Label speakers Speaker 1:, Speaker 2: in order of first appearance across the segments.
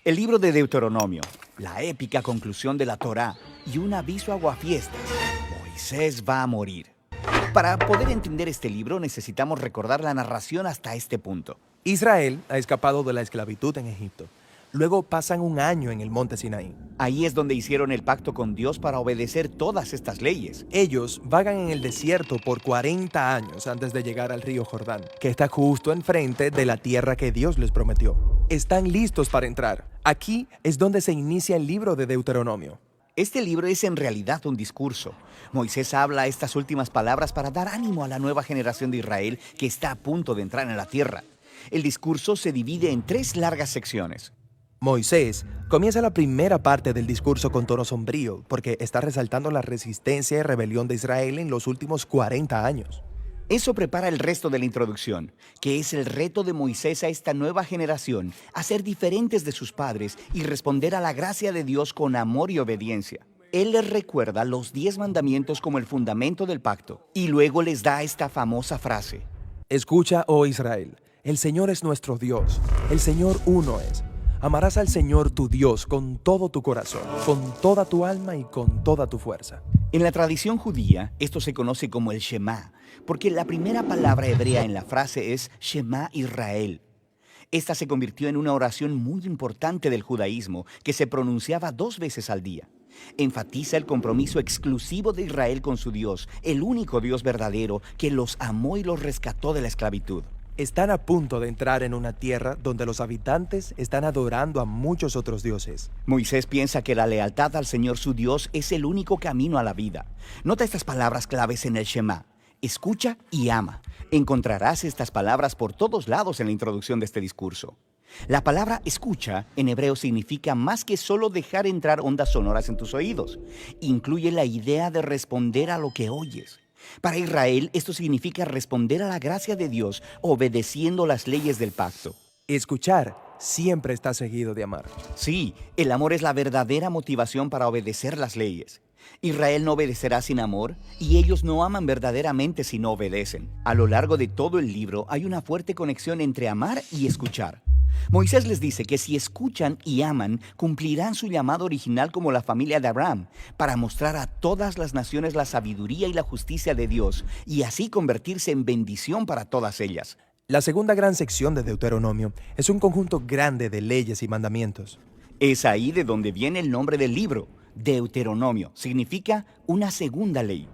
Speaker 1: El libro de Deuteronomio, la épica conclusión de la Torá y un aviso aguafiestas. Moisés va a morir. Para poder entender este libro necesitamos recordar la narración hasta este punto.
Speaker 2: Israel ha escapado de la esclavitud en Egipto. Luego pasan un año en el monte Sinaí.
Speaker 1: Ahí es donde hicieron el pacto con Dios para obedecer todas estas leyes.
Speaker 2: Ellos vagan en el desierto por 40 años antes de llegar al río Jordán, que está justo enfrente de la tierra que Dios les prometió. Están listos para entrar. Aquí es donde se inicia el libro de Deuteronomio.
Speaker 1: Este libro es en realidad un discurso. Moisés habla estas últimas palabras para dar ánimo a la nueva generación de Israel que está a punto de entrar en la tierra. El discurso se divide en 3 largas secciones.
Speaker 2: Moisés comienza la primera parte del discurso con tono sombrío porque está resaltando la resistencia y rebelión de Israel en los últimos 40 años.
Speaker 1: Eso prepara el resto de la introducción, que es el reto de Moisés a esta nueva generación, a ser diferentes de sus padres y responder a la gracia de Dios con amor y obediencia. Él les recuerda los 10 mandamientos como el fundamento del pacto, y luego les da esta famosa frase.
Speaker 2: Escucha, oh Israel, el Señor es nuestro Dios, el Señor uno es. Amarás al Señor tu Dios con todo tu corazón, con toda tu alma y con toda tu fuerza.
Speaker 1: En la tradición judía, esto se conoce como el Shema, porque la primera palabra hebrea en la frase es Shema Israel. Esta se convirtió en una oración muy importante del judaísmo, que se pronunciaba 2 veces al día. Enfatiza el compromiso exclusivo de Israel con su Dios, el único Dios verdadero que los amó y los rescató de la esclavitud.
Speaker 2: Están a punto de entrar en una tierra donde los habitantes están adorando a muchos otros dioses.
Speaker 1: Moisés piensa que la lealtad al Señor su Dios es el único camino a la vida. Nota estas palabras claves en el Shema. Escucha y ama. Encontrarás estas palabras por todos lados en la introducción de este discurso. La palabra escucha en hebreo significa más que solo dejar entrar ondas sonoras en tus oídos. Incluye la idea de responder a lo que oyes. Para Israel, esto significa responder a la gracia de Dios obedeciendo las leyes del pacto.
Speaker 2: Escuchar siempre está seguido de amar.
Speaker 1: Sí, el amor es la verdadera motivación para obedecer las leyes. Israel no obedecerá sin amor y ellos no aman verdaderamente si no obedecen. A lo largo de todo el libro hay una fuerte conexión entre amar y escuchar. Moisés les dice que si escuchan y aman, cumplirán su llamado original como la familia de Abraham, para mostrar a todas las naciones la sabiduría y la justicia de Dios, y así convertirse en bendición para todas ellas.
Speaker 2: La segunda gran sección de Deuteronomio es un conjunto grande de leyes y mandamientos.
Speaker 1: Es ahí de donde viene el nombre del libro. Deuteronomio significa una segunda ley.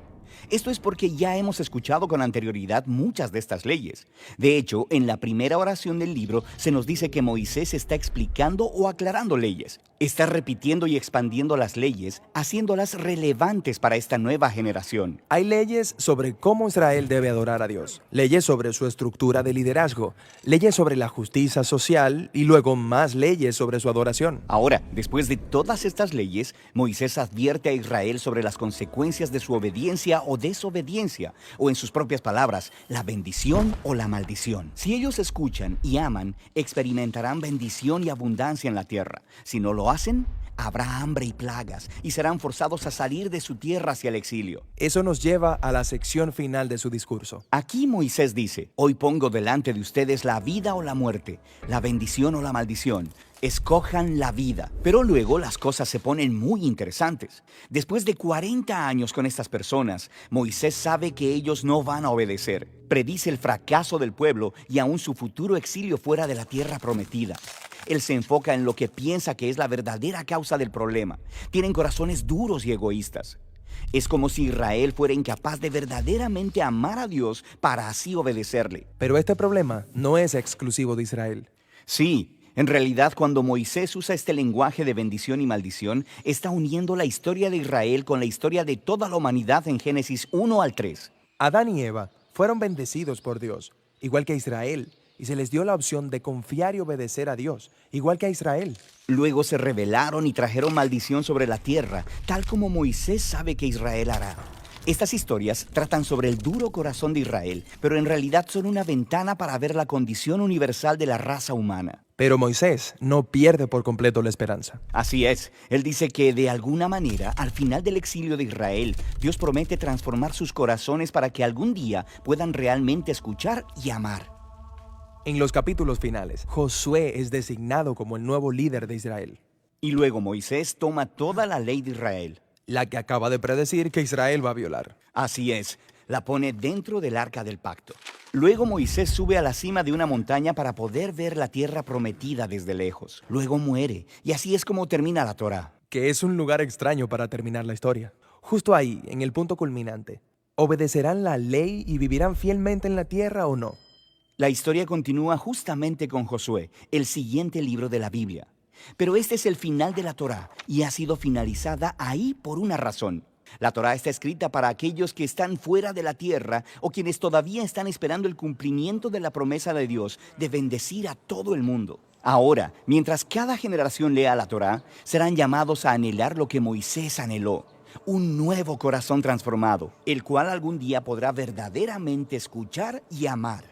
Speaker 1: Esto es porque ya hemos escuchado con anterioridad muchas de estas leyes. De hecho, en la primera oración del libro se nos dice que Moisés está explicando o aclarando leyes. Está repitiendo y expandiendo las leyes, haciéndolas relevantes para esta nueva generación.
Speaker 2: Hay leyes sobre cómo Israel debe adorar a Dios, leyes sobre su estructura de liderazgo, leyes sobre la justicia social y luego más leyes sobre su adoración.
Speaker 1: Ahora, después de todas estas leyes, Moisés advierte a Israel sobre las consecuencias de su obediencia o desobediencia, o en sus propias palabras, la bendición o la maldición. Si ellos escuchan y aman, experimentarán bendición y abundancia en la tierra. Si no lo hacen, habrá hambre y plagas, y serán forzados a salir de su tierra hacia el exilio.
Speaker 2: Eso nos lleva a la sección final de su discurso.
Speaker 1: Aquí Moisés dice, hoy pongo delante de ustedes la vida o la muerte, la bendición o la maldición. Escojan la vida. Pero luego las cosas se ponen muy interesantes. Después de 40 años con estas personas, Moisés sabe que ellos no van a obedecer. Predice el fracaso del pueblo y aún su futuro exilio fuera de la tierra prometida. Él se enfoca en lo que piensa que es la verdadera causa del problema. Tienen corazones duros y egoístas. Es como si Israel fuera incapaz de verdaderamente amar a Dios para así obedecerle.
Speaker 2: Pero este problema no es exclusivo de Israel.
Speaker 1: Sí, en realidad cuando Moisés usa este lenguaje de bendición y maldición, está uniendo la historia de Israel con la historia de toda la humanidad en Génesis 1 al 3.
Speaker 2: Adán y Eva fueron bendecidos por Dios, igual que Israel, y se les dio la opción de confiar y obedecer a Dios, igual que a Israel.
Speaker 1: Luego se rebelaron y trajeron maldición sobre la tierra, tal como Moisés sabe que Israel hará. Estas historias tratan sobre el duro corazón de Israel, pero en realidad son una ventana para ver la condición universal de la raza humana.
Speaker 2: Pero Moisés no pierde por completo la esperanza.
Speaker 1: Así es, él dice que de alguna manera, al final del exilio de Israel, Dios promete transformar sus corazones para que algún día puedan realmente escuchar y amar.
Speaker 2: En los capítulos finales, Josué es designado como el nuevo líder de Israel,
Speaker 1: Y luego Moisés toma toda la ley de Israel.
Speaker 2: la que acaba de predecir que Israel va a violar.
Speaker 1: Así es, la pone dentro del arca del pacto. Luego Moisés sube a la cima de una montaña para poder ver la tierra prometida desde lejos. Luego muere, y así es como termina la Torá.
Speaker 2: Que es un lugar extraño para terminar la historia. Justo ahí, en el punto culminante, ¿obedecerán la ley y vivirán fielmente en la tierra o no?
Speaker 1: La historia continúa justamente con Josué, el siguiente libro de la Biblia. Pero este es el final de la Torá y ha sido finalizada ahí por una razón. La Torá está escrita para aquellos que están fuera de la tierra o quienes todavía están esperando el cumplimiento de la promesa de Dios de bendecir a todo el mundo. Ahora, mientras cada generación lea la Torá, serán llamados a anhelar lo que Moisés anheló: un nuevo corazón transformado, el cual algún día podrá verdaderamente escuchar y amar.